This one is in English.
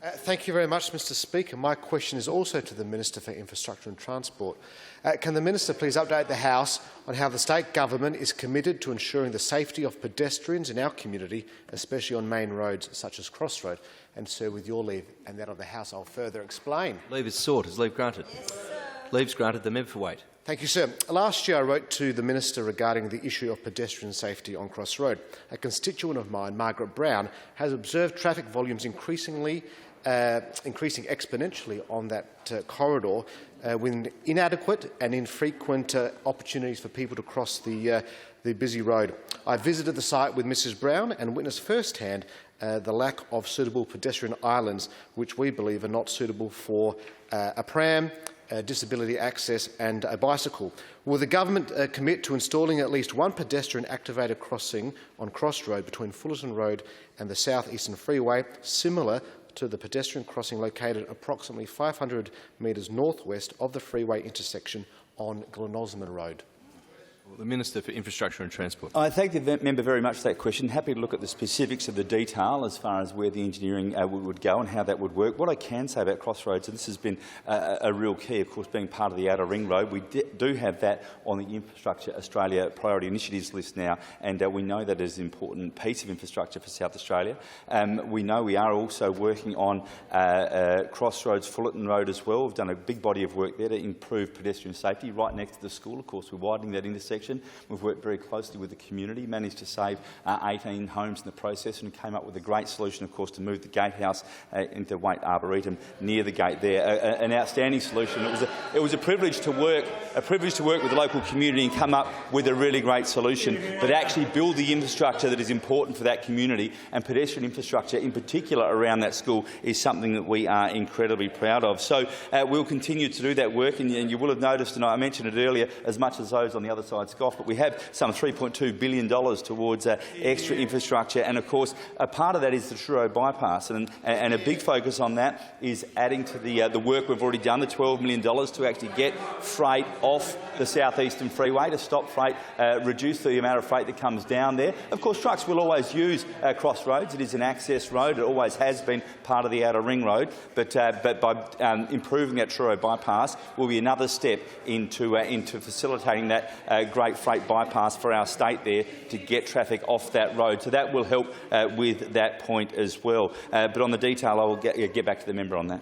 Thank you very much, Mr Speaker. My question is also to the Minister for Infrastructure and Transport. Can the Minister please update the House on how the state government is committed to ensuring the safety of pedestrians in our community, especially on main roads such as Cross Road? And, sir, with your leave and that of the House, I'll further explain. Leave is sought. Is leave granted? Yes, Leave's granted. The member for Waite. Thank you, sir. Last year I wrote to the Minister regarding the issue of pedestrian safety on Cross Road. A constituent of mine, Margaret Brown, has observed traffic volumes increasing exponentially on that corridor with inadequate and infrequent opportunities for people to cross the busy road. I visited the site with Mrs Brown and witnessed firsthand the lack of suitable pedestrian islands, which we believe are not suitable for a pram, disability access and a bicycle. Will the government commit to installing at least one pedestrian activated crossing on Cross Road between Fullerton Road and the South Eastern Freeway, similar to the pedestrian crossing located approximately 500 metres northwest of the freeway intersection on Glenosmond Road? The Minister for Infrastructure and Transport. I thank the member very much for that question. Happy to look at the specifics of the detail as far as where the engineering would go and how that would work. What I can say about Crossroads, and this has been a real key, of course, being part of the Outer Ring Road, we do have that on the Infrastructure Australia priority initiatives list now, and we know that is an important piece of infrastructure for South Australia. We know we are also working on Crossroads Fullerton Road as well. We've done a big body of work there to improve pedestrian safety right next to the school. Of course, we're widening that intersection. We've worked very closely with the community, managed to save 18 homes in the process, and came up with a great solution, of course, to move the gatehouse into Waite Arboretum near the gate there. An outstanding solution. It was a privilege to work with the local community and come up with a really great solution, but actually build the infrastructure that is important for that community, and pedestrian infrastructure in particular around that school is something that we are incredibly proud of. So we'll continue to do that work, and you will have noticed, and I mentioned it earlier, as much as those on the other side scoff, but we have some $3.2 billion towards extra infrastructure, and of course a part of that is the Truro bypass, and a big focus on that is adding to the work we've already done, the $12 million to actually get freight off the South Eastern Freeway, to stop freight, reduce the amount of freight that comes down there. Of course, trucks will always use Crossroads. It is an access road. It always has been part of the Outer Ring Road, but by improving that Truro bypass will be another step into facilitating that great freight bypass for our state there to get traffic off that road. So that will help with that point as well. But on the detail, I will get back to the member on that.